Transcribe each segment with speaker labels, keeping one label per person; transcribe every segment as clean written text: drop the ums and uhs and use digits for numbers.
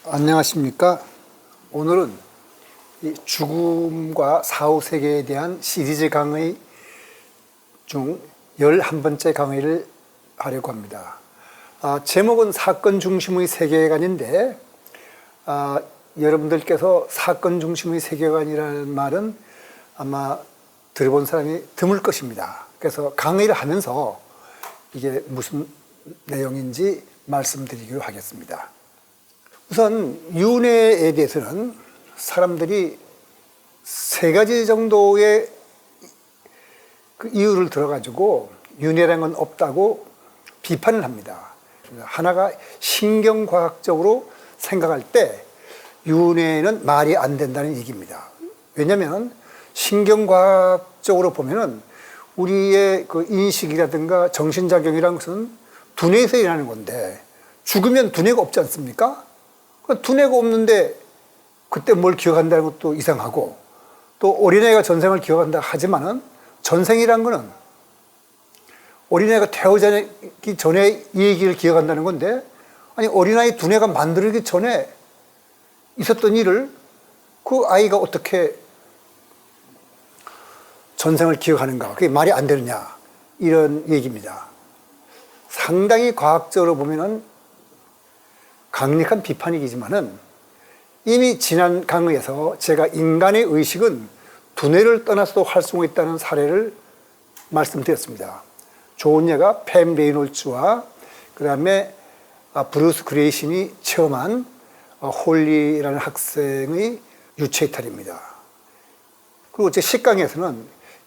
Speaker 1: 안녕하십니까. 오늘은 이 죽음과 사후 세계에 대한 시리즈 강의 중 11번째 강의를 하려고 합니다. 제목은 사건 중심의 세계관인데, 여러분들께서 사건 중심의 세계관이라는 말은 아마 들어본 사람이 드물 것입니다. 그래서 강의를 하면서 이게 무슨 내용인지 말씀드리기로 하겠습니다. 우선 윤회에 대해서는 사람들이 세 가지 정도의 그 이유를 들어가지고 윤회라는 건 없다고 비판을 합니다. 하나가 신경과학적으로 생각할 때 윤회는 말이 안 된다는 얘기입니다. 왜냐하면 신경과학적으로 보면은 우리의 그 인식이라든가 정신작용이라는 것은 두뇌에서 일어나는 건데, 죽으면 두뇌가 없지 않습니까? 두뇌가 없는데 그때 뭘 기억한다는 것도 이상하고, 또 어린애가 전생을 기억한다 하지만은 전생이란 거는 어린애가 태어나기 전에 이 얘기를 기억한다는 건데, 아니 어린아이 두뇌가 만들기 전에 있었던 일을 그 아이가 어떻게 전생을 기억하는가, 그게 말이 안 되느냐, 이런 얘기입니다. 상당히 과학적으로 보면은 강력한 비판이지만은 이미 지난 강의에서 제가 인간의 의식은 두뇌를 떠나서도 활성화 있다는 사례를 말씀드렸습니다. 좋은 예가 팸 레이놀츠와 그 다음에 브루스 그레이신이 체험한 홀리라는 학생의 유체 이탈입니다. 그리고 제 10강에서는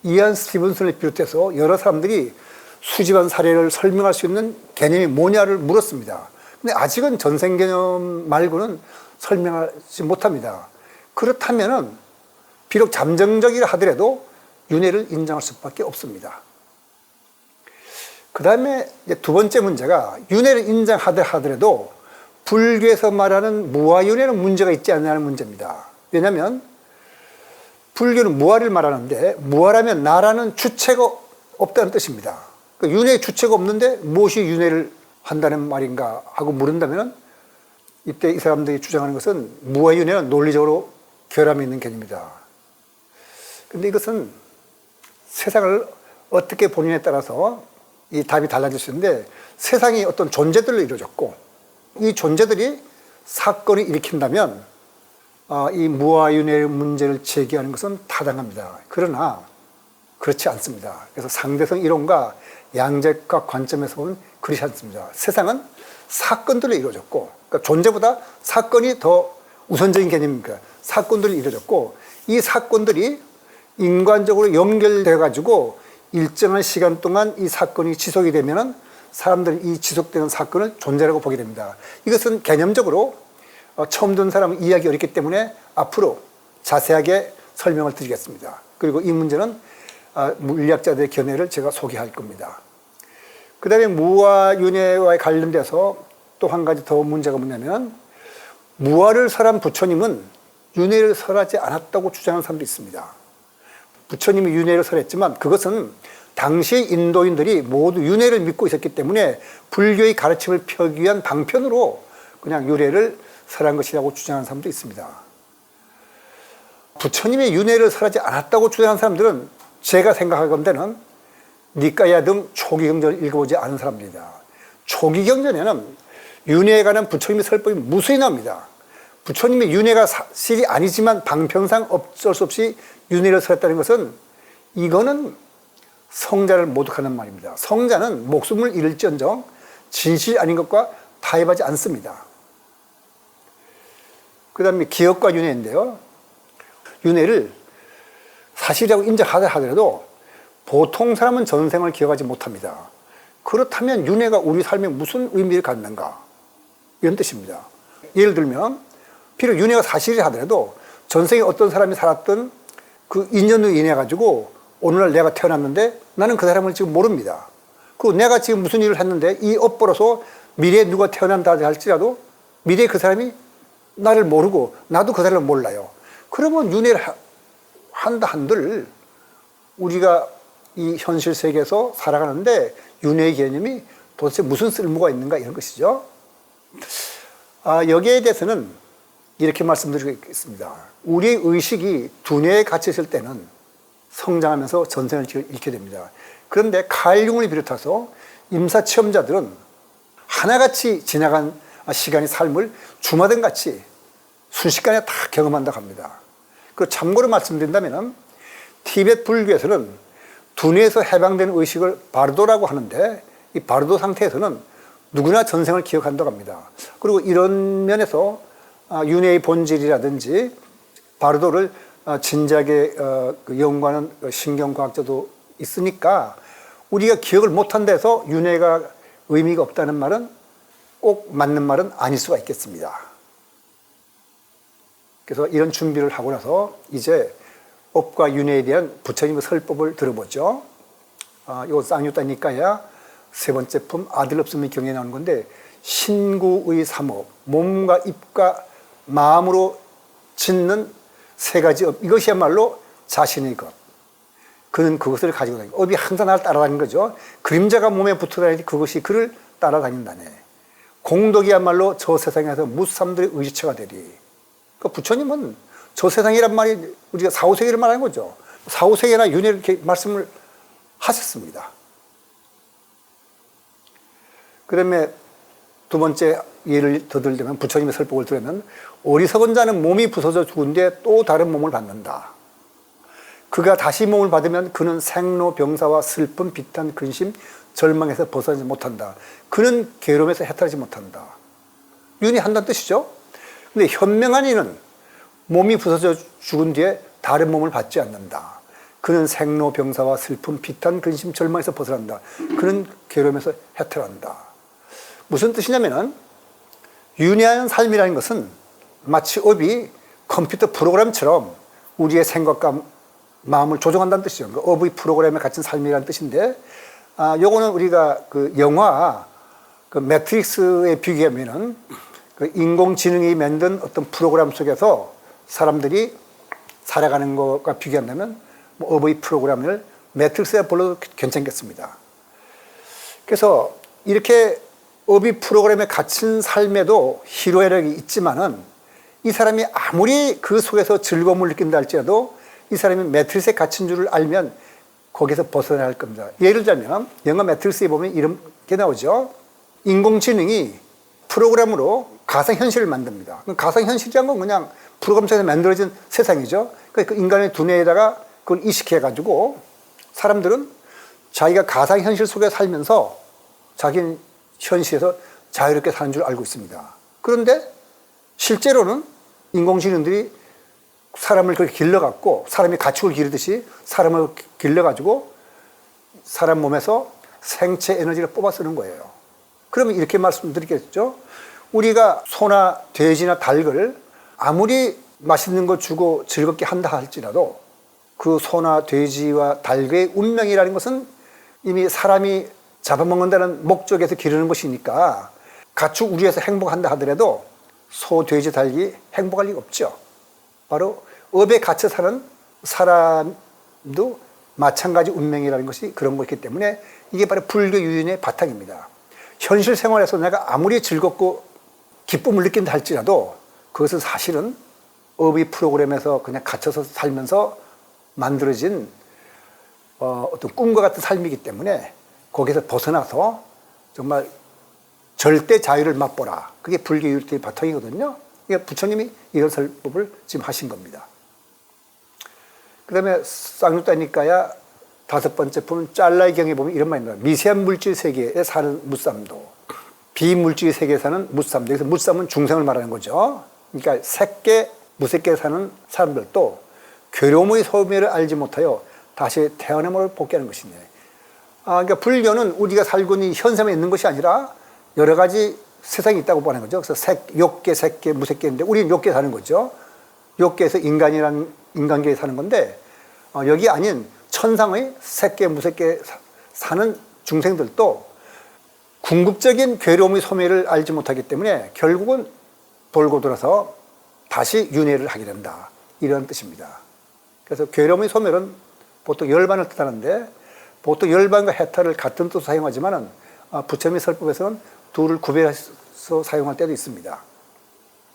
Speaker 1: 이안 스티븐슨을 비롯해서 여러 사람들이 수집한 사례를 설명할 수 있는 개념이 뭐냐를 물었습니다. 근데 아직은 전생 개념 말고는 설명하지 못합니다. 그렇다면은 비록 잠정적이라 하더라도 윤회를 인정할 수밖에 없습니다. 그 다음에 두 번째 문제가, 윤회를 인정하더라도 불교에서 말하는 무아윤회는 문제가 있지 않냐는 문제입니다. 왜냐하면 불교는 무아를 말하는데, 무아라면 나라는 주체가 없다는 뜻입니다. 윤회의 주체가 없는데 무엇이 윤회를 한다는 말인가 하고 물은다면, 이때 이 사람들이 주장하는 것은 무아윤회는 논리적으로 결함이 있는 개념이다. 근데 이것은 세상을 어떻게 보느냐에 따라서 이 답이 달라질 수 있는데, 세상이 어떤 존재들로 이루어졌고 이 존재들이 사건을 일으킨다면 이 무아윤회의 문제를 제기하는 것은 타당합니다. 그러나 그렇지 않습니다. 그래서 상대성 이론과 양자역학 관점에서 보면 그렇지 않습니다. 세상은 사건들로 이루어졌고, 그러니까 존재보다 사건이 더 우선적인 개념이니까 사건들로 이루어졌고, 이 사건들이 인간적으로 연결돼 가지고 일정한 시간 동안 이 사건이 지속이 되면은 사람들은 이 지속되는 사건을 존재라고 보게 됩니다. 이것은 개념적으로 처음 듣는 사람은 이해하기 어렵기 때문에 앞으로 자세하게 설명을 드리겠습니다. 그리고 이 문제는 물리학자들의 견해를 제가 소개할 겁니다. 그 다음에 무아윤회와 관련돼서 또 한 가지 더 문제가 뭐냐면, 무아를 설한 부처님은 윤회를 설하지 않았다고 주장하는 사람도 있습니다. 부처님이 윤회를 설했지만 그것은 당시 인도인들이 모두 윤회를 믿고 있었기 때문에 불교의 가르침을 펴기 위한 방편으로 그냥 윤회를 설한 것이라고 주장하는 사람도 있습니다. 부처님이 윤회를 설하지 않았다고 주장하는 사람들은 제가 생각하건대는 니까야 등 초기 경전을 읽어보지 않은 사람들이다. 초기 경전에는 윤회에 관한 부처님의 설법이 무수히 나옵니다. 부처님의 윤회가 사실이 아니지만 방편상 어쩔 수 없이 윤회를 설했다는 것은, 이거는 성자를 모독하는 말입니다. 성자는 목숨을 잃을지언정 진실이 아닌 것과 타협하지 않습니다. 그 다음에 기억과 윤회인데요, 윤회를 사실이라고 인정하다 하더라도 보통 사람은 전생을 기억하지 못합니다. 그렇다면 윤회가 우리 삶에 무슨 의미를 갖는가, 이런 뜻입니다. 예를 들면 비록 윤회가 사실이라 하더라도 전생에 어떤 사람이 살았던 그 인연으로 인해 가지고 오늘날 내가 태어났는데 나는 그 사람을 지금 모릅니다. 그리고 내가 지금 무슨 일을 했는데 이 업보로서 미래에 누가 태어난다 할지라도 미래에 그 사람이 나를 모르고 나도 그 사람을 몰라요. 그러면 윤회를 한다 한들 우리가 이 현실 세계에서 살아가는데 윤회의 개념이 도대체 무슨 쓸모가 있는가, 이런 것이죠. 여기에 대해서는 이렇게 말씀드리겠습니다. 우리의 의식이 두뇌에 갇혔을 때는 성장하면서 전생을 잃게 됩니다. 그런데 칼 융을 비롯해서 임사체험자들은 하나같이 지나간 시간의 삶을 주마등같이 순식간에 다 경험한다고 합니다. 그 참고로 말씀드린다면 티베트 불교에서는 두뇌에서 해방된 의식을 바르도라고 하는데 이 바르도 상태에서는 누구나 전생을 기억한다고 합니다. 그리고 이런 면에서 윤회의 본질이라든지 바르도를 진지하게 연구하는 신경과학자도 있으니까 우리가 기억을 못한다 해서 윤회가 의미가 없다는 말은 꼭 맞는 말은 아닐 수가 있겠습니다. 그래서 이런 준비를 하고 나서 이제 업과 윤회에 대한 부처님의 설법을 들어보죠. 요 쌍유따니까야 세 번째 품 아들 없음의 경에 나오는 건데 신구의 삼업, 몸과 입과 마음으로 짓는 세 가지 업, 이것이야말로 자신의 것. 그는 그것을 가지고 다니고 업이 항상 나를 따라다니는 거죠. 그림자가 몸에 붙어 다니는데 그것이 그를 따라다닌다네. 공덕이야말로 저 세상에서 무삼들의 의지처가 되리. 그러니까 부처님은 저 세상이란 말이 우리가 사후세계를 말하는 거죠. 사후세계나 윤회를 이렇게 말씀을 하셨습니다. 그 다음에 두 번째 예를 더 들자면 부처님의 설법을 들으면 어리석은 자는 몸이 부서져 죽은 뒤에 또 다른 몸을 받는다. 그가 다시 몸을 받으면 그는 생로병사와 슬픔, 비탄, 근심, 절망에서 벗어나지 못한다. 그는 괴로움에서 해탈하지 못한다. 윤회한다는 뜻이죠. 근데 현명한 이는 몸이 부서져 죽은 뒤에 다른 몸을 받지 않는다. 그는 생로병사와 슬픔, 비탄, 근심, 절망에서 벗어난다. 그는 괴로움에서 해탈한다. 무슨 뜻이냐면은 윤회하는 삶이라는 것은 마치 업이 컴퓨터 프로그램처럼 우리의 생각과 마음을 조종한다는 뜻이죠. 그러니까 업의 프로그램에 갇힌 삶이라는 뜻인데, 요거는 우리가 그 영화 그 매트릭스에 비교하면은 그 인공지능이 만든 어떤 프로그램 속에서 사람들이 살아가는 것과 비교한다면 뭐 업의 프로그램을 매트릭스에 불러도 괜찮겠습니다. 그래서 이렇게 업의 프로그램에 갇힌 삶에도 희로애락이 있지만은 이 사람이 아무리 그 속에서 즐거움을 느낀다 할지라도 이 사람이 매트릭스에 갇힌 줄을 알면 거기서 벗어나야 할 겁니다. 예를 들면 영화 매트릭스에 보면 이런 게 나오죠. 인공지능이 프로그램으로 가상현실을 만듭니다. 가상현실이란 건 그냥 프로그램 속에서 만들어진 세상이죠. 그러니까 그 인간의 두뇌에다가 그걸 이식해가지고 사람들은 자기가 가상현실 속에 살면서 자기는 현실에서 자유롭게 사는 줄 알고 있습니다. 그런데 실제로는 인공지능들이 사람을 그렇게 길러갖고 사람이 가축을 기르듯이 사람을 길러가지고 사람 몸에서 생체 에너지를 뽑아 쓰는 거예요. 그러면 이렇게 말씀드리겠죠. 우리가 소나 돼지나 닭을 아무리 맛있는 거 주고 즐겁게 한다 할지라도 그 소나 돼지와 닭의 운명이라는 것은 이미 사람이 잡아먹는다는 목적에서 기르는 것이니까 가축 우리에서 행복한다 하더라도 소, 돼지, 닭이 행복할 리가 없죠. 바로 업에 갇혀 사는 사람도 마찬가지 운명이라는 것이 그런 것이기 때문에 이게 바로 불교 유인의 바탕입니다. 현실 생활에서 내가 아무리 즐겁고 기쁨을 느낀다 할지라도 그것은 사실은 업의 프로그램에서 그냥 갇혀서 살면서 만들어진 어떤 꿈과 같은 삶이기 때문에 거기서 벗어나서 정말 절대 자유를 맛보라. 그게 불교 유일의 바탕이거든요. 그러니까 부처님이 이런 설법을 지금 하신 겁니다. 그 다음에 쌍유따니까야 다섯 번째 품 짤라의 경에 보면 이런 말이 나와요. 미세한 물질 세계에 사는 무쌈도, 비물질 세계에 사는 무쌈도. 그래서 무쌈은 중생을 말하는 거죠. 그러니까 색계, 무색계에 사는 사람들도 괴로움의 소멸을 알지 못하여 다시 태어남으로 복귀하는 것이네. 그러니까 불교는 우리가 살고 있는 현생에 있는 것이 아니라 여러 가지 세상이 있다고 보는 거죠. 그래서 욕계, 색계, 무색계인데 우리는 욕계에 사는 거죠. 욕계에서 인간계에 사는 건데 여기 아닌 천상의 색계, 무색계에 사는 중생들도 궁극적인 괴로움의 소멸을 알지 못하기 때문에 결국은 돌고 돌아서 다시 윤회를 하게 된다. 이런 뜻입니다. 그래서 괴로움의 소멸은 보통 열반을 뜻하는데 보통 열반과 해탈을 같은 뜻으로 사용하지만 부처님의 설법에서는 둘을 구별해서 사용할 때도 있습니다.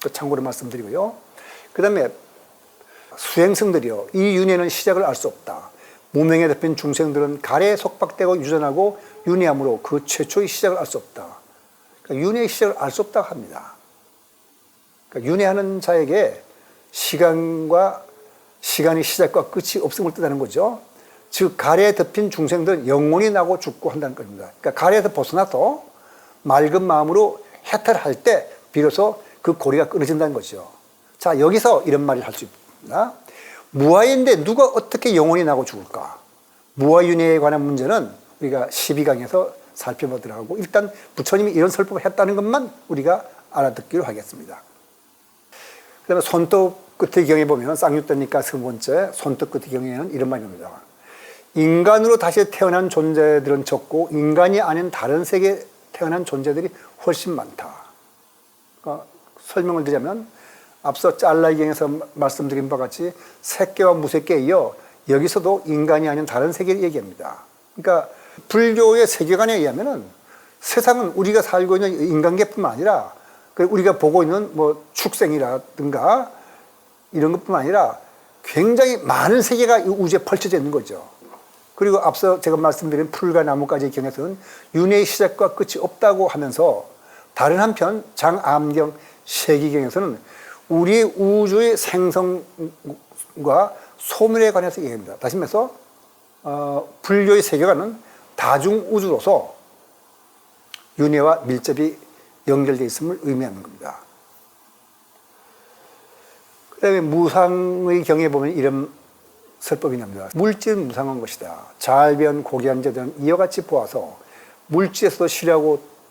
Speaker 1: 또 참고로 말씀드리고요. 그 다음에 수행성들이요. 이 윤회는 시작을 알 수 없다. 무명에 덮인 중생들은 가래에 속박되고 유전하고 윤회함으로 그 최초의 시작을 알 수 없다. 그러니까 윤회의 시작을 알 수 없다고 합니다. 그러니까 윤회하는 자에게 시간이 시작과 끝이 없음을 뜻하는 거죠. 즉 가래에 덮인 중생들은 영원히 나고 죽고 한다는 겁니다. 그러니까 가래에서 벗어나서 맑은 마음으로 해탈할 때 비로소 그 고리가 끊어진다는 거죠. 자, 여기서 이런 말을 할 수 있습니다. 무아인데 누가 어떻게 영원히 나고 죽을까? 무아윤회에 관한 문제는 우리가 12강에서 살펴보도록 하고, 일단 부처님이 이런 설법을 했다는 것만 우리가 알아듣기로 하겠습니다. 그 다음에 손톱 끝의 경에 보면 쌍유대니까 20번째 손톱 끝의 경에는 이런 말입니다. 인간으로 다시 태어난 존재들은 적고 인간이 아닌 다른 세계에 태어난 존재들이 훨씬 많다. 그러니까 설명을 드리자면 앞서 짤라이경에서 말씀드린 바와 같이 색계와 무색계에 이어 여기서도 인간이 아닌 다른 세계를 얘기합니다. 그러니까 불교의 세계관에 의하면은 세상은 우리가 살고 있는 인간계뿐만 아니라 우리가 보고 있는 뭐 축생이라든가 이런 것뿐만 아니라 굉장히 많은 세계가 이 우주에 펼쳐져 있는 거죠. 그리고 앞서 제가 말씀드린 풀과 나무까지의 경에서는 윤회의 시작과 끝이 없다고 하면서 다른 한편 장암경 세기경에서는 우리 우주의 생성과 소멸에 관해서 얘기합니다. 다시 말해서 불교의 세계관은 다중우주로서 윤회와 밀접히 연결되어 있음을 의미하는 겁니다. 그 다음에 무상의 경에 보면 이런 설법이 납니다. 물질은 무상한 것이다. 잘변 고기한자들은 이와 같이 보아서 물질에서도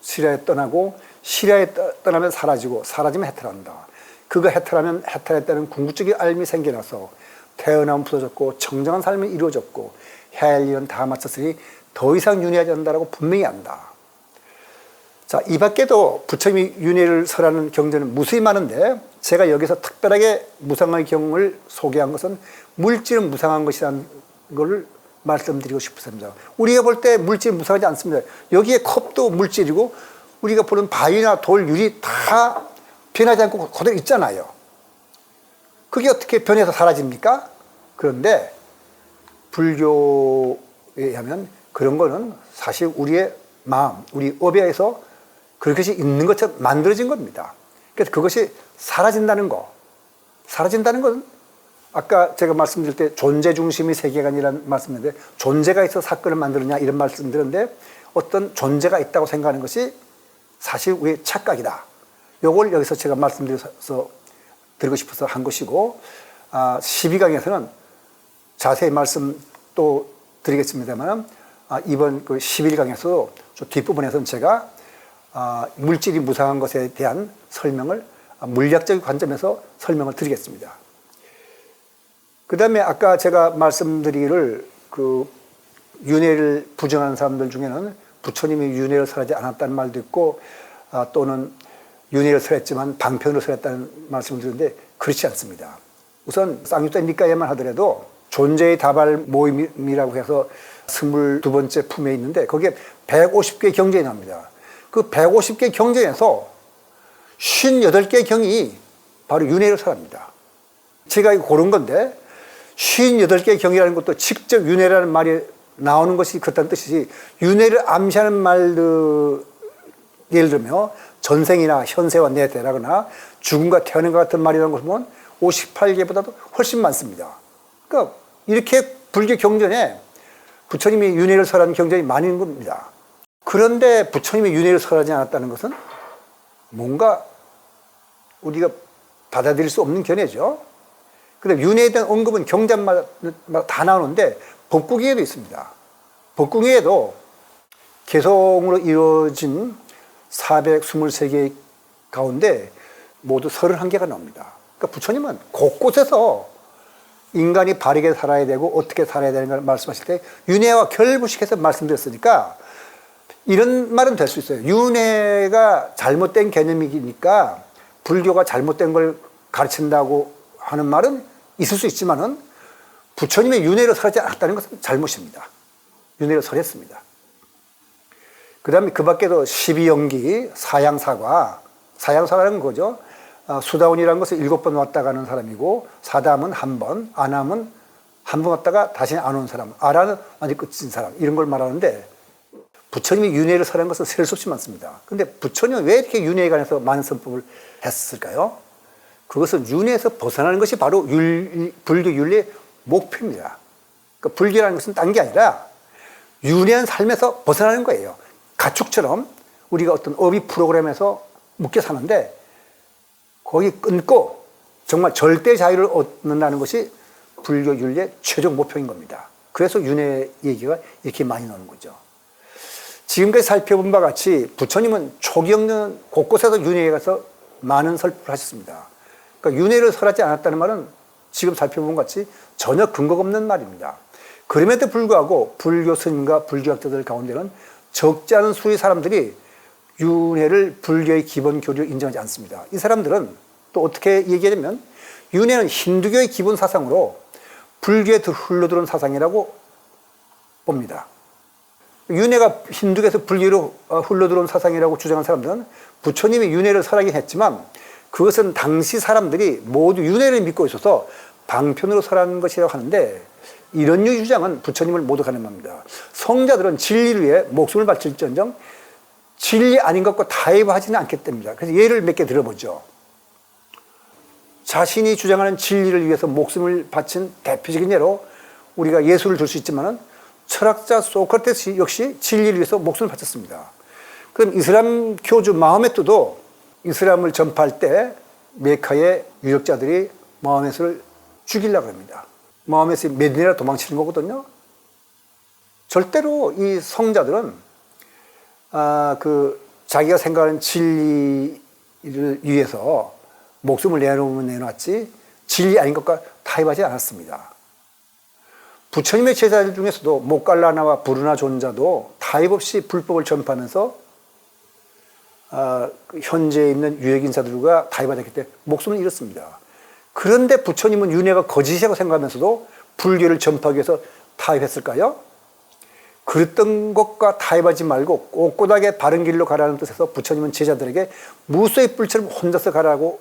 Speaker 1: 실야에 떠나고 실야에 떠나면 사라지고 사라지면 해탈한다. 그가 해탈하면 해탈했다는 궁극적인 알미 생겨나서 태어나면 부서졌고 청정한 삶이 이루어졌고 해야 할 일은 다 마쳤으니 더 이상 윤회하지 않는다라고 분명히 안다. 자, 이 밖에도 부처님이 윤회를 설하는 경전은 무수히 많은데 제가 여기서 특별하게 무상의 경을 소개한 것은 물질은 무상한 것이라는 걸 말씀드리고 싶습니다. 우리가 볼 때 물질은 무상하지 않습니다. 여기에 컵도 물질이고 우리가 보는 바위나 돌, 유리 다 변하지 않고 그대로 있잖아요. 그게 어떻게 변해서 사라집니까? 그런데 불교에 의하면 그런 거는 사실 우리의 마음, 우리 업에서 그것이 있는 것처럼 만들어진 겁니다. 그래서 그것이 사라진다는 거. 사라진다는 건 아까 제가 말씀드릴 때 존재 중심의 세계관이라는 말씀인데 존재가 있어 사건을 만들었냐 이런 말씀드렸는데 어떤 존재가 있다고 생각하는 것이 사실 우리의 착각이다. 요걸 여기서 제가 말씀드려서 드리고 싶어서 한 것이고 12강에서는 자세히 말씀 또 드리겠습니다만 이번 그 11강에서 저 뒷부분에서는 제가 물질이 무상한 것에 대한 설명을 물리학적인 관점에서 설명을 드리겠습니다. 그 다음에 아까 제가 말씀드리기를 그 윤회를 부정하는 사람들 중에는 부처님이 윤회를 설하지 않았다는 말도 있고 또는 윤회를 설했지만 방편으로 설했다는 말씀을 드렸는데 그렇지 않습니다. 우선 쌍유대 니까에만 하더라도 존재의 다발 모임이라고 해서 22번째 품에 있는데 거기에 150개 경전이 나옵니다. 그 150개 경전에서 58개 경이 바로 윤회를 설합니다. 제가 고른 건데 58개 경이라는 것도 직접 윤회라는 말이 나오는 것이 그렇다는 뜻이지 윤회를 암시하는 말들 예를 들면 전생이나 현세와 내대라거나 죽음과 태어난 것 같은 말이라는 것을 보면 58개보다도 훨씬 많습니다. 그러니까 이렇게 불교 경전에 부처님이 윤회를 설하는 경전이 많은 겁니다. 그런데 부처님이 윤회를 설하지 않았다는 것은 뭔가 우리가 받아들일 수 없는 견해죠. 그런데 윤회에 대한 언급은 경전마다 다 나오는데 법국에도 있습니다. 법국에도 개성으로 이루어진 423개 가운데 모두 31개가 나옵니다. 그러니까 부처님은 곳곳에서 인간이 바르게 살아야 되고 어떻게 살아야 되는 걸 말씀하실 때 윤회와 결부시켜서 말씀드렸으니까 이런 말은 될 수 있어요. 윤회가 잘못된 개념이니까 불교가 잘못된 걸 가르친다고 하는 말은 있을 수 있지만은 부처님의 윤회를 설하지 않았다는 것은 잘못입니다. 윤회를 설했습니다. 그 다음에 그 밖에도 12연기, 사양사과, 사양사라는 거죠. 수다원이라는 것은 7번 왔다 가는 사람이고, 사담은 한 번, 아남은 한 번 왔다가 다시 안 온 사람, 아라는 완전히 끝인 사람, 이런 걸 말하는데, 부처님이 윤회를 설한 것은 셀 수 없이 많습니다. 근데 부처님은 왜 이렇게 윤회에 관해서 많은 선법을 했을까요? 그것은 윤회에서 벗어나는 것이 바로 불교 윤리의 목표입니다. 그러니까 불교라는 것은 딴 게 아니라 윤회한 삶에서 벗어나는 거예요. 가축처럼 우리가 어떤 업이 프로그램에서 묶여 사는데 거기 끊고 정말 절대 자유를 얻는다는 것이 불교 윤리의 최종 목표인 겁니다. 그래서 윤회 얘기가 이렇게 많이 나오는 거죠. 지금까지 살펴본 바와 같이 부처님은 초기역년 곳곳에서 윤회에 가서 많은 설법을 하셨습니다. 그러니까 윤회를 설하지 않았다는 말은 지금 살펴본 것 같이 전혀 근거가 없는 말입니다. 그럼에도 불구하고 불교 스님과 불교학자들 가운데는 적지 않은 수의 사람들이 윤회를 불교의 기본 교리로 인정하지 않습니다. 이 사람들은 또 어떻게 얘기하냐면 윤회는 힌두교의 기본 사상으로 불교에 흘러들어온 사상이라고 봅니다. 윤회가 힌두교에서 불교로 흘러들어온 사상이라고 주장한 사람들은 부처님이 윤회를 설하긴 했지만 그것은 당시 사람들이 모두 윤회를 믿고 있어서 방편으로 설한 것이라고 하는데 이런 류의 주장은 부처님을 모두 가늠합니다. 성자들은 진리를 위해 목숨을 바칠지언정 진리 아닌 것과 타협하지는 않기 때문입니다. 그래서 예를 몇 개 들어보죠. 자신이 주장하는 진리를 위해서 목숨을 바친 대표적인 예로 우리가 예수를 들 수 있지만은 철학자 소크라테스 역시 진리를 위해서 목숨을 바쳤습니다. 그럼 이슬람 교주 마호메트도 이슬람을 전파할 때 메카의 유력자들이 마호메트를 죽이려고 합니다. 마호메트이 메디나로 도망치는 거거든요. 절대로 이 성자들은 자기가 생각하는 진리를 위해서 목숨을 내놓으면 내놨지 진리 아닌 것과 타협하지 않았습니다. 부처님의 제자들 중에서도 모칼라나와 부르나 존자도 타협 없이 불법을 전파하면서 현재에 있는 유역인사들과 타협하기 때문에 목숨을 잃었습니다. 그런데 부처님은 윤회가 거짓이라고 생각하면서도 불교를 전파하기 위해서 타협했을까요? 그랬던 것과 타협하지 말고 꼿꼿하게 바른 길로 가라는 뜻에서 부처님은 제자들에게 무소의 뿔처럼 혼자서 가라고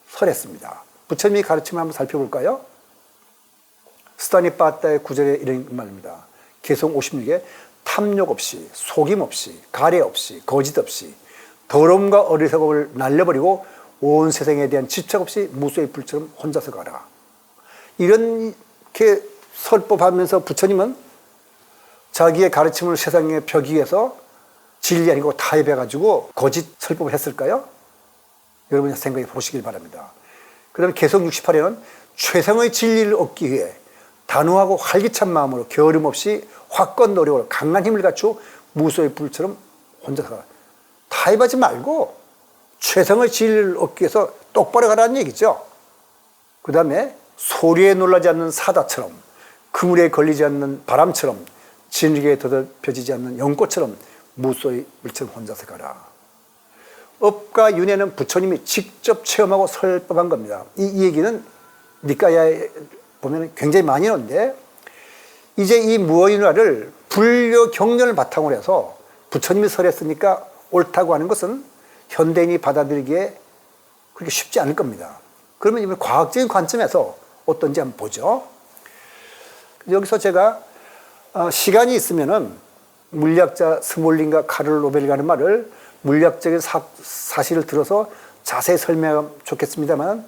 Speaker 1: 설했습니다. 부처님의 가르침을 한번 살펴볼까요? 스타니빠따의 구절에 이런 말입니다. 개성 56에 탐욕 없이, 속임 없이, 가래 없이, 거짓 없이, 더러움과 어리석음을 날려버리고 온 세상에 대한 집착 없이 무소의 불처럼 혼자서 가라. 이렇게 설법하면서 부처님은 자기의 가르침을 세상에 펴기 위해서 진리 아니고 타협해가지고 거짓 설법을 했을까요? 여러분이 생각해 보시길 바랍니다. 그 다음에 개성 68에는 최상의 진리를 얻기 위해 단호하고 활기찬 마음으로 게으름 없이 확건 노력으로 강한 힘을 갖추어 무소의 불처럼 혼자서 가라. 타협하지 말고 최상의 진리를 얻기 위해서 똑바로 가라는 얘기죠. 그 다음에 소리에 놀라지 않는 사다처럼, 그물에 걸리지 않는 바람처럼, 진리에 더럽혀지지 않는 연꽃처럼 무소의 불처럼 혼자서 가라. 업과 윤회는 부처님이 직접 체험하고 설법한 겁니다. 이 얘기는 니까야에 보면 굉장히 많이 나오는데 이제 이 무어윤화를 불교 경전을 바탕으로 해서 부처님이 설했으니까 옳다고 하는 것은 현대인이 받아들이기에 그렇게 쉽지 않을 겁니다. 그러면 이번 과학적인 관점에서 어떤지 한번 보죠. 여기서 제가 시간이 있으면은 물리학자 스몰린과 카를 로벨이가 하는 말을 물리학적인 사실을 들어서 자세히 설명하면 좋겠습니다만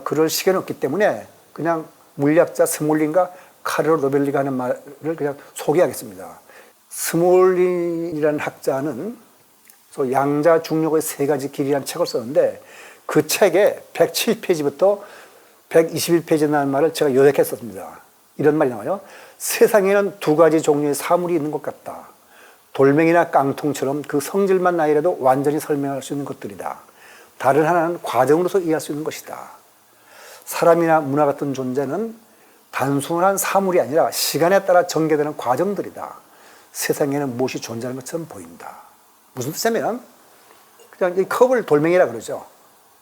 Speaker 1: 그럴 시간이 없기 때문에 그냥 물리학자 스몰린과 카를 로벨리가 하는 말을 그냥 소개하겠습니다. 스몰린이라는 학자는 양자 중력의 세 가지 길이라는 책을 썼는데 그 책에 107페이지부터 121페이지에 나오는 말을 제가 요약했었습니다. 이런 말이 나와요. 세상에는 두 가지 종류의 사물이 있는 것 같다. 돌멩이나 깡통처럼 그 성질만 아니라도 완전히 설명할 수 있는 것들이다. 다른 하나는 과정으로서 이해할 수 있는 것이다. 사람이나 문화 같은 존재는 단순한 사물이 아니라 시간에 따라 전개되는 과정들이다. 세상에는 무엇이 존재하는 것처럼 보인다. 무슨 뜻이냐면 그냥 이 컵을 돌멩이라 그러죠.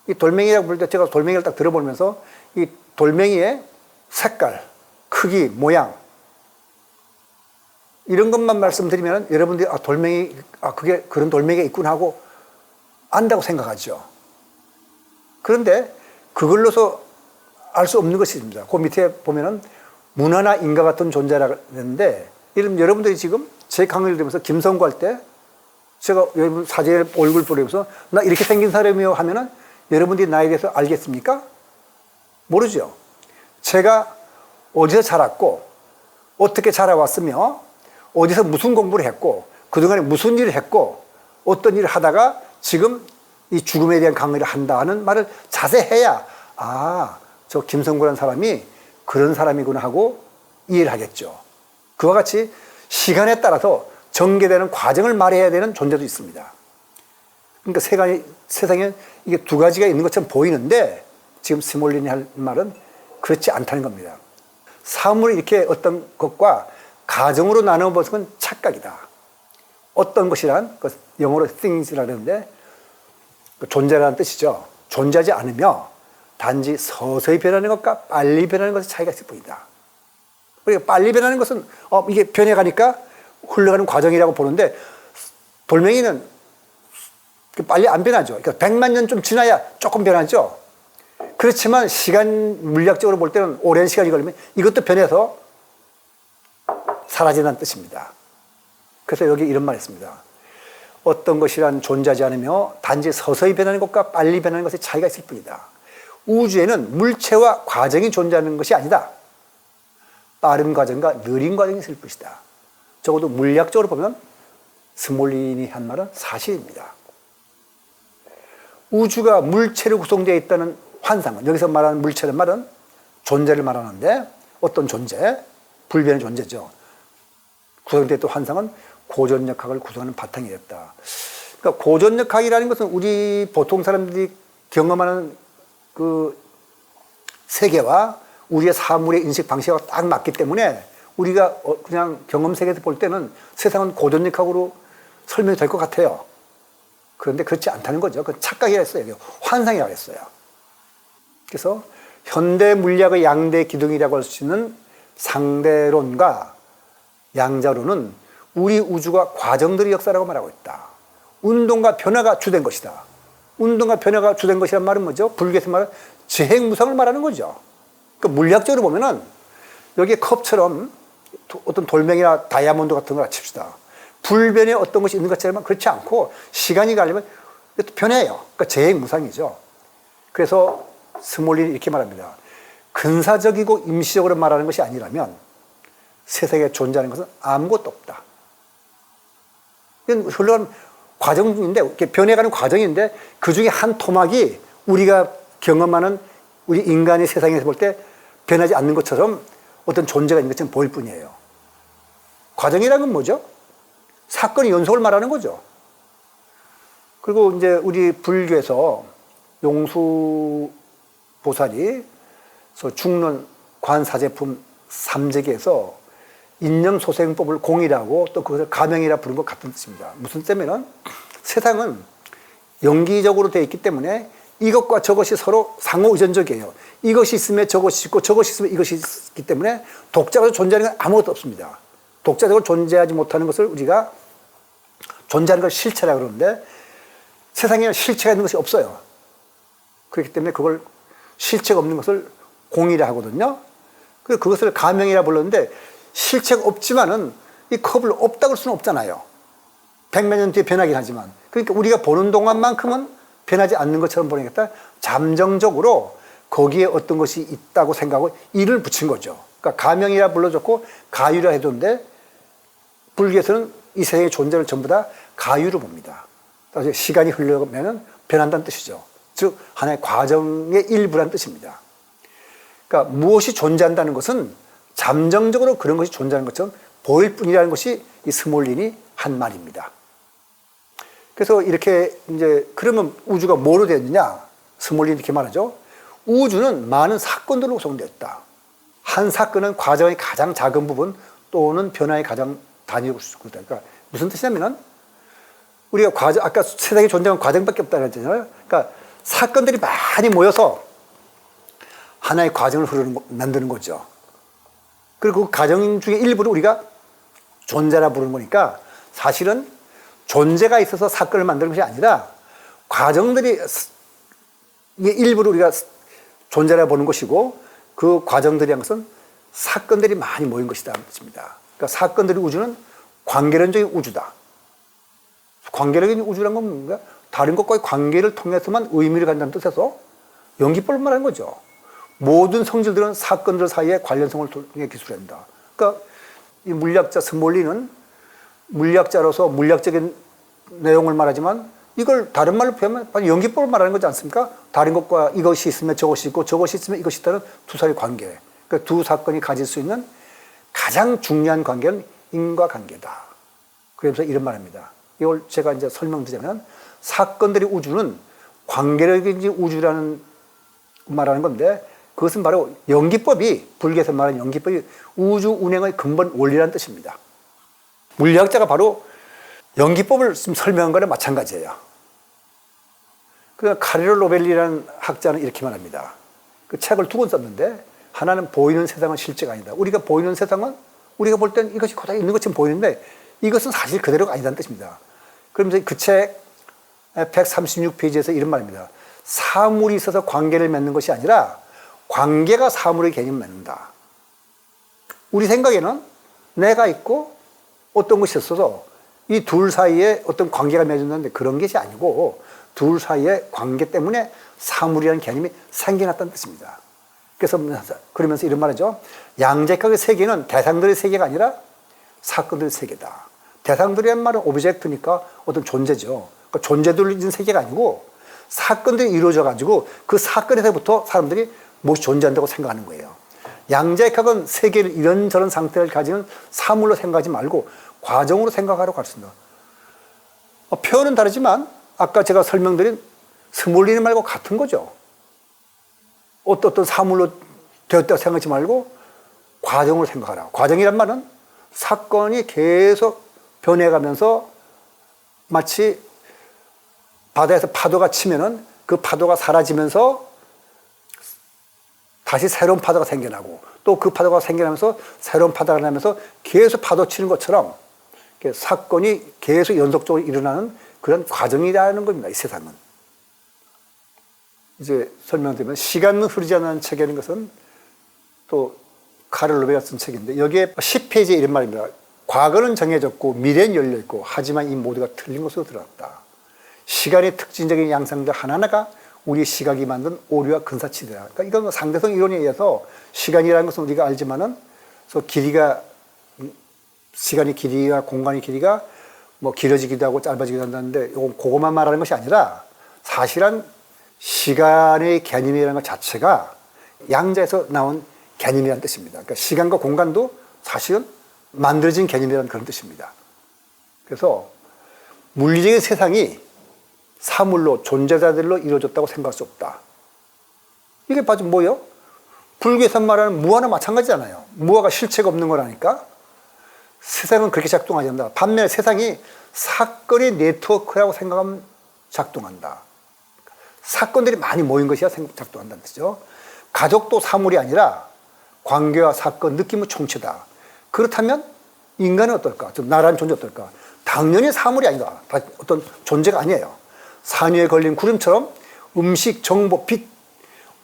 Speaker 1: 이 돌멩이라고 부를 때 제가 돌멩이를 딱 들어보면서 이 돌멩이의 색깔, 크기, 모양 이런 것만 말씀드리면 여러분들이 그게 그런 돌멩이가 있구나 하고 안다고 생각하죠. 그런데 그걸로서 알 수 없는 것이 있습니다. 그 밑에 보면은 문화나 인과 같은 존재라고 했는데, 여러분들이 지금 제 강의를 들으면서 김성구 할 때 제가 여러분 사진에 얼굴 보면서 나 이렇게 생긴 사람이요 하면은 여러분들이 나에 대해서 알겠습니까? 모르죠. 제가 어디서 자랐고 어떻게 자라왔으며 어디서 무슨 공부를 했고 그동안에 무슨 일을 했고 어떤 일을 하다가 지금 이 죽음에 대한 강의를 한다 하는 말을 자세히 해야 저 김성구라는 사람이 그런 사람이구나 하고 이해를 하겠죠. 그와 같이 시간에 따라서 전개되는 과정을 말해야 되는 존재도 있습니다. 그러니까 세상에 이게 두 가지가 있는 것처럼 보이는데 지금 스몰린이 할 말은 그렇지 않다는 겁니다. 사물을 이렇게 어떤 것과 가정으로 나눠보는 건 착각이다. 어떤 것이란 영어로 things라고 하는데 존재라는 뜻이죠. 존재하지 않으며 단지 서서히 변하는 것과 빨리 변하는 것의 차이가 있을 뿐이다. 그러니까 빨리 변하는 것은 이게 변해가니까 흘러가는 과정이라고 보는데 돌멩이는 빨리 안 변하죠. 그러니까 100만 년 좀 지나야 조금 변하죠. 그렇지만 시간 물리학적으로 볼 때는 오랜 시간이 걸리면 이것도 변해서 사라진다는 뜻입니다. 그래서 여기 이런 말이 있습니다. 어떤 것이란 존재하지 않으며 단지 서서히 변하는 것과 빨리 변하는 것의 차이가 있을 뿐이다. 우주에는 물체와 과정이 존재하는 것이 아니다. 빠른 과정과 느린 과정이 있을 것이다. 적어도 물리학적으로 보면 스몰린이 한 말은 사실입니다. 우주가 물체로 구성되어 있다는 환상은, 여기서 말하는 물체는 말은 존재를 말하는데 어떤 존재? 불변의 존재죠. 구성되어 있던 환상은 고전역학을 구성하는 바탕이 됐다. 그러니까 고전역학이라는 것은 우리 보통 사람들이 경험하는 그 세계와 우리의 사물의 인식 방식과 딱 맞기 때문에 우리가 그냥 경험 세계에서 볼 때는 세상은 고전역학으로 설명이 될 것 같아요. 그런데 그렇지 않다는 거죠. 그건 착각이라 했어요. 환상이라고 했어요. 그래서 현대 물리학의 양대 기둥이라고 할 수 있는 상대론과 양자론은 우리 우주가 과정들의 역사라고 말하고 있다. 운동과 변화가 주된 것이다. 운동과 변화가 주된 것이란 말은 뭐죠? 불교에서 말하는 재행무상을 말하는 거죠. 그러니까 물리학적으로 보면은 여기에 컵처럼 어떤 돌멩이나 다이아몬드 같은 걸 칩시다. 불변에 어떤 것이 있는 것처럼 그렇지 않고 시간이 가려면 변해요. 그러니까 재행무상이죠. 그래서 스몰린이 이렇게 말합니다. 근사적이고 임시적으로 말하는 것이 아니라면 세상에 존재하는 것은 아무것도 없다. 이건 흘러가는 과정인데, 이렇게 변해가는 과정인데 그 중에 한 토막이 우리가 경험하는 우리 인간의 세상에서 볼 때 변하지 않는 것처럼 어떤 존재가 있는 것처럼 보일 뿐이에요. 과정이라는 건 뭐죠? 사건의 연속을 말하는 거죠. 그리고 이제 우리 불교에서 용수 보살이 죽는 관사제품 삼재기에서 인념소생법을 공이라고 또 그것을 가명이라 부른 것 같은 뜻입니다. 무슨 뜻이냐면 세상은 연기적으로 되어 있기 때문에 이것과 저것이 서로 상호 의존적이에요. 이것이 있으면 저것이 있고 저것이 있으면 이것이 있기 때문에 독자적으로 존재하는 건 아무것도 없습니다. 독자적으로 존재하지 못하는 것을 우리가 존재하는 걸 실체라고 그러는데 세상에 실체가 있는 것이 없어요. 그렇기 때문에 그걸 실체가 없는 것을 공이라 하거든요. 그래서 그것을 가명이라 불렀는데 실체가 없지만은 이 컵을 없다고 할 수는 없잖아요. 100몇 년 뒤에 변하긴 하지만. 그러니까 우리가 보는 동안만큼은 변하지 않는 것처럼 보내겠다. 잠정적으로 거기에 어떤 것이 있다고 생각하고 이를 붙인 거죠. 그러니까 가명이라 불러줬고 가유라 해줬는데 불교에서는 이 세상의 존재를 전부 다 가유로 봅니다. 그래서 시간이 흘러가면 변한다는 뜻이죠. 즉 하나의 과정의 일부란 뜻입니다. 그러니까 무엇이 존재한다는 것은 잠정적으로 그런 것이 존재하는 것처럼 보일 뿐이라는 것이 이 스몰린이 한 말입니다. 그래서 이렇게 이제 그러면 우주가 뭐로 되었느냐? 스몰린이 이렇게 말하죠. 우주는 많은 사건들로 구성되었다. 한 사건은 과정의 가장 작은 부분 또는 변화의 가장 단위로 구성되었다. 그러니까 무슨 뜻이냐면은 우리가 아까 세상에 존재하는 과정밖에 없다고 했잖아요. 그러니까 사건들이 많이 모여서 하나의 과정을 만드는 거죠. 그리고 그 과정 중에 일부를 우리가 존재라 부르는 거니까 사실은 존재가 있어서 사건을 만드는 것이 아니라 과정들이 이게 일부러 우리가 존재라 보는 것이고 그 과정들이란 것은 사건들이 많이 모인 것이다 뜻입니다. 그러니까 사건들이 우주는 관계론적인 우주다. 관계론적인 우주란 건 뭔가 다른 것과의 관계를 통해서만 의미를 갖는다는 뜻에서 연기법을 말하는 거죠. 모든 성질들은 사건들 사이의 관련성을 통해 기술한다. 그러니까 이 물리학자 스몰리는 물리학자로서 물리학적인 내용을 말하지만 이걸 다른 말로 표현하면 연기법을 말하는 거지 않습니까? 다른 것과 이것이 있으면 저것이 있고 저것이 있으면 이것이 있다는 두 사이의 관계. 그러니까 두 사건이 가질 수 있는 가장 중요한 관계는 인과관계다. 그래서 이런 말입니다. 이걸 제가 이제 설명드리자면 사건들의 우주는 관계력인 우주라는 말하는 건데 그것은 바로 연기법이 불교에서 말하는 연기법이 우주 운행의 근본 원리라는 뜻입니다. 물리학자가 바로 연기법을 설명한 거랑 마찬가지예요. 그러니까 카를로 로벨리라는 학자는 이렇게 말합니다. 그 책을 두 권 썼는데 하나는 보이는 세상은 실제가 아니다. 우리가 보이는 세상은 우리가 볼 땐 이것이 그대로 있는 것처럼 보이는데 이것은 사실 그대로가 아니다는 뜻입니다. 그러면서 그 책 136페이지에서 이런 말입니다. 사물이 있어서 관계를 맺는 것이 아니라 관계가 사물의 개념을 맺는다. 우리 생각에는 내가 있고 어떤 것이 있어서 이 둘 사이에 어떤 관계가 맺어졌는데 그런 것이 아니고 둘 사이의 관계 때문에 사물이라는 개념이 생겨났다는 뜻입니다. 그래서 그러면서 이런 말이죠. 양자역학의 세계는 대상들의 세계가 아니라 사건들의 세계다. 대상들이란 말은 오브젝트니까 어떤 존재죠. 그러니까 존재들을 있는 세계가 아니고 사건들이 이루어져 가지고 그 사건에서부터 사람들이 무엇이 존재한다고 생각하는 거예요. 양자역학은 세계를 이런저런 상태를 가지는 사물로 생각하지 말고 과정으로 생각하라고 가르친다. 표현은 다르지만 아까 제가 설명드린 스몰리는 말고 같은 거죠. 어떤 사물로 되었다고 생각하지 말고 과정으로 생각하라. 과정이란 말은 사건이 계속 변해가면서 마치 바다에서 파도가 치면은 그 파도가 사라지면서 다시 새로운 파도가 생겨나고 또 그 파도가 생겨나면서 새로운 파도가 나면서 계속 파도 치는 것처럼 사건이 계속 연속적으로 일어나는 그런 과정이라는 겁니다. 이 세상은. 이제 설명드리면 시간은 흐르지 않는 책이라는 것은 또 카를로 로베가 쓴 책인데 여기에 10페이지에 이런 말입니다. 과거는 정해졌고 미래는 열려있고 하지만 이 모두가 틀린 것으로 드러났다. 시간의 특징적인 양상들 하나하나가 우리 시각이 만든 오류와 근사치더라. 그러니까 이건 상대성 이론에 의해서 시간이라는 것은 우리가 알지만은 길이가 시간의 길이와 공간의 길이가 뭐 길어지기도 하고 짧아지기도 한다는데 이건 그것만 말하는 것이 아니라 사실은 시간의 개념이라는 것 자체가 양자에서 나온 개념이라는 뜻입니다. 그러니까 시간과 공간도 사실은 만들어진 개념이라는 그런 뜻입니다. 그래서 물리적인 세상이 사물로 존재자들로 이루어졌다고 생각할 수 없다. 이게 바로 뭐예요? 불교에서 말하는 무아나 마찬가지잖아요. 무아가 실체가 없는 거라니까. 세상은 그렇게 작동하지 않는다. 반면에 세상이 사건의 네트워크라고 생각하면 작동한다. 사건들이 많이 모인 것이야 작동한다는 뜻이죠. 가족도 사물이 아니라 관계와 사건, 느낌의 총체다. 그렇다면 인간은 어떨까? 나라는 존재 어떨까? 당연히 사물이 아니다. 어떤 존재가 아니에요. 산 위에 걸린 구름처럼 음식, 정보, 빛,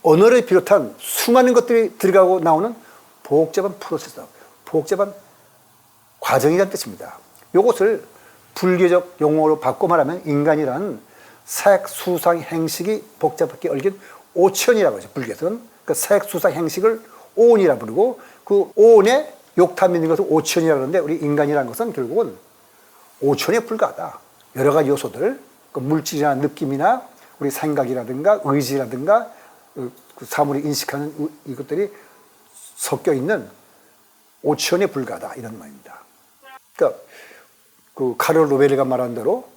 Speaker 1: 언어를 비롯한 수많은 것들이 들어가고 나오는 복잡한 프로세스, 복잡한 과정이라는 뜻입니다. 이것을 불교적 용어로 바꿔 말하면 인간이라는 색, 수상, 행식이 복잡하게 얽힌 오천이라고 하죠. 불교에서는 그 색, 수상, 행식을 오온이라 부르고 그 오온에 욕탐이 있는 것을 오천이라고 하는데 우리 인간이라는 것은 결국은 오천에 불과하다. 여러 가지 요소들, 그 물질이나 느낌이나 우리 생각이라든가 의지라든가 그 사물이 인식하는 이것들이 섞여 있는 오천에 불과하다. 이런 말입니다. 그러니까 그 카를로 로베르가 말한 대로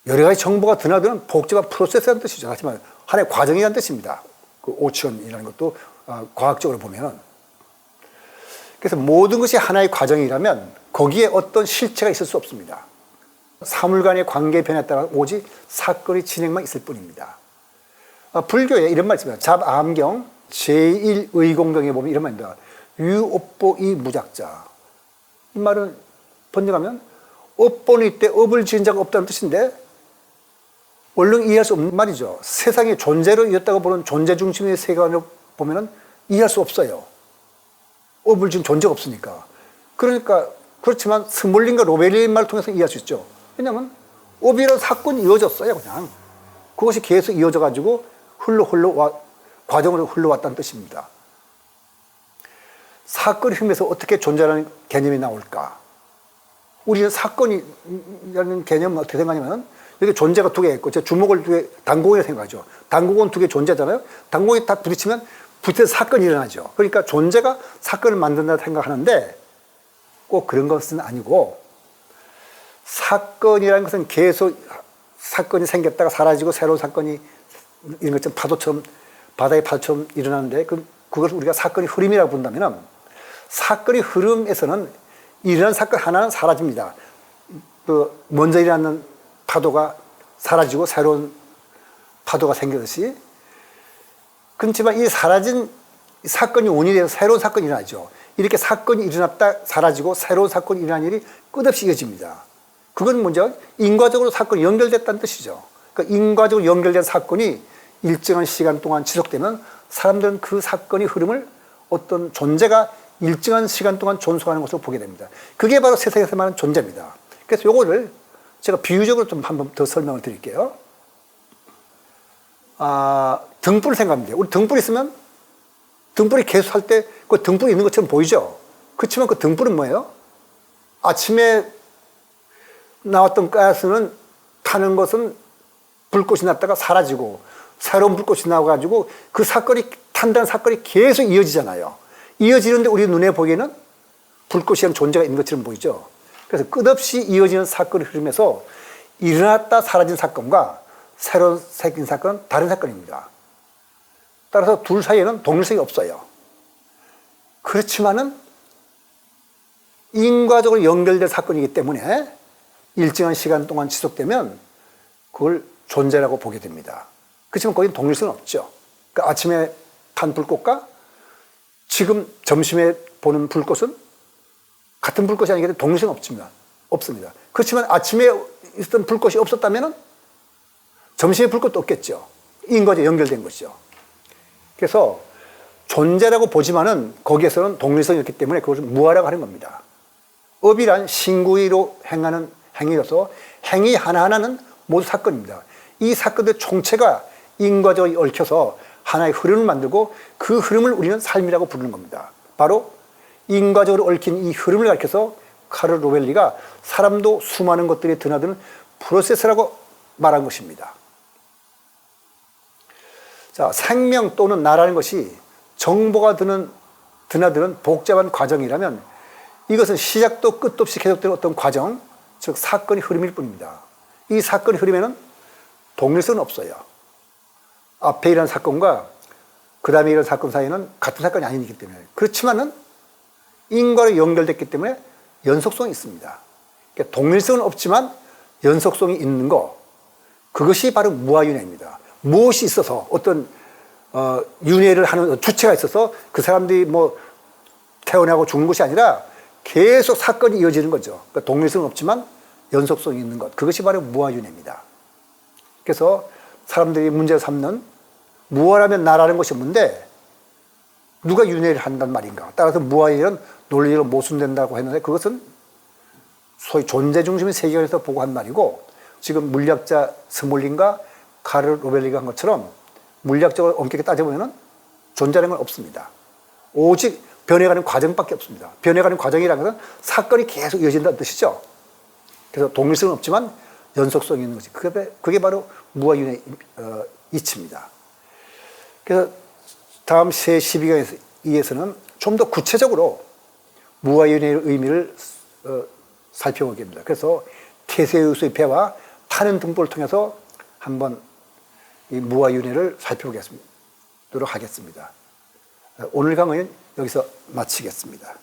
Speaker 1: 여러 가지 정보가 드나드는 복잡한 프로세스라는 뜻이죠. 하지만 하나의 과정이라는 뜻입니다. 그 오천이라는 것도 과학적으로 보면. 그래서 모든 것이 하나의 과정이라면 거기에 어떤 실체가 있을 수 없습니다. 사물 간의 관계 변화에 따라 오직 사건의 진행만 있을 뿐입니다. 불교에 이런 말이 있습니다. 잡암경 제1의공경에 보면 이런 말입니다. 유업보이 무작자. 이 말은 번역하면 업본이 있대 업을 지은 자가 없다는 뜻인데 얼른 이해할 수 없는 말이죠. 세상의 존재로 이었다고 보는 존재 중심의 세계관을 보면은 이해할 수 없어요. 업을 준 존재가 없으니까. 그러니까 그렇지만 스몰린과 로벨리의 말을 통해서 이해할 수 있죠. 왜냐하면 업이라는 사건이 이어졌어요. 그냥 그것이 계속 이어져 가지고 과정으로 흘러왔다는 뜻입니다. 사건의 힘에서 어떻게 존재라는 개념이 나올까? 우리는 사건이라는 개념은 어떻게 생각하냐면 여기 존재가 두 개 있고 제 주먹을 두 개 당구공이라고 생각하죠. 당구공은 두 개 존재잖아요. 당구공이 딱 부딪히면 부딪혀서 사건이 일어나죠. 그러니까 존재가 사건을 만든다 생각하는데 꼭 그런 것은 아니고 사건이라는 것은 계속 사건이 생겼다가 사라지고 새로운 사건이 이런 것처럼 파도처럼 바다의 파도처럼 일어나는데 그걸 우리가 사건의 흐름이라고 본다면 사건의 흐름에서는 일어난 사건 하나는 사라집니다. 먼저 일어나는 파도가 사라지고 새로운 파도가 생기듯이 그렇지만 이 사라진 사건이 원인이 돼서 새로운 사건이 일어나죠. 이렇게 사건이 일어났다 사라지고 새로운 사건이 일어난 일이 끝없이 이어집니다. 그건 먼저 인과적으로 사건이 연결됐다는 뜻이죠. 그러니까 인과적으로 연결된 사건이 일정한 시간 동안 지속되면 사람들은 그 사건의 흐름을 어떤 존재가 일정한 시간 동안 존속하는 것으로 보게 됩니다. 그게 바로 세상에서 말하는 존재입니다. 그래서 요거를 제가 비유적으로 좀 한번 더 설명을 드릴게요. 등불을 생각합니다. 우리 등불 있으면 등불이 계속 할 때 그 등불이 있는 것처럼 보이죠? 그렇지만 그 등불은 뭐예요? 아침에 나왔던 가스는 타는 것은 불꽃이 났다가 사라지고 새로운 불꽃이 나와가지고 그 사건이 탄다는 사건이 계속 이어지잖아요. 이어지는데 우리 눈에 보기에는 불꽃이라는 존재가 있는 것처럼 보이죠. 그래서 끝없이 이어지는 사건의 흐름에서 일어났다 사라진 사건과 새로 생긴 사건은 다른 사건입니다. 따라서 둘 사이에는 동일성이 없어요. 그렇지만은 인과적으로 연결된 사건이기 때문에 일정한 시간 동안 지속되면 그걸 존재라고 보게 됩니다. 그렇지만 거기는 동일성은 없죠. 그러니까 아침에 탄 불꽃과 지금 점심에 보는 불꽃은 같은 불꽃이 아니기 때문에 동일성은 없습니다. 그렇지만 아침에 있었던 불꽃이 없었다면 점심에 불꽃도 없겠죠. 인과적으로 연결된 것이죠. 그래서 존재라고 보지만은 거기에서는 동일성이 없기 때문에 그것을 무아라고 하는 겁니다. 업이란 신구위로 행하는 행위로서 행위 하나하나는 모두 사건입니다. 이 사건들의 총체가 인과적으로 얽혀서 하나의 흐름을 만들고 그 흐름을 우리는 삶이라고 부르는 겁니다. 바로 인과적으로 얽힌 이 흐름을 가리켜서 카를 로벨리가 사람도 수많은 것들이 드나드는 프로세스라고 말한 것입니다. 자, 생명 또는 나라는 것이 정보가 드나드는 복잡한 과정이라면 이것은 시작도 끝도 없이 계속되는 어떤 과정, 즉 사건의 흐름일 뿐입니다. 이 사건의 흐름에는 동일성은 없어요. 앞에 일어난 사건과 그 다음에 일어난 사건 사이에는 같은 사건이 아니기 때문에. 그렇지만은 인과로 연결됐기 때문에 연속성이 있습니다. 그러니까 동일성은 없지만 연속성이 있는 거, 그것이 바로 무아윤회입니다. 무엇이 있어서 어떤 윤회를 하는 주체가 있어서 그 사람들이 뭐 태어나고 죽는 것이 아니라 계속 사건이 이어지는 거죠. 그러니까 동일성은 없지만 연속성이 있는 것, 그것이 바로 무아윤회입니다. 그래서 사람들이 문제를 삼는 무아라면 나라는 것이 없는데 누가 윤회를 한단 말인가. 따라서 무아윤회는 논리로 모순된다고 했는데 그것은 소위 존재 중심의 세계관에서 보고 한 말이고, 지금 물리학자 스몰린과 카를 로벨리가 한 것처럼 물리학적으로 엄격히 따져보면 존재라는 건 없습니다. 오직 변해가는 과정밖에 없습니다. 변해가는 과정이라는 것은 사건이 계속 이어진다는 뜻이죠. 그래서 동일성은 없지만 연속성이 있는 것이, 그게 바로 무아윤회 이치입니다. 그래서 다음 세 12강에서는 좀 더 구체적으로 무아윤회의 의미를 살펴보겠습니다. 그래서 테세우스의 배와 타는 등불을 통해서 한번 이 무아윤회를 살펴보도록 하겠습니다. 오늘 강의는 여기서 마치겠습니다.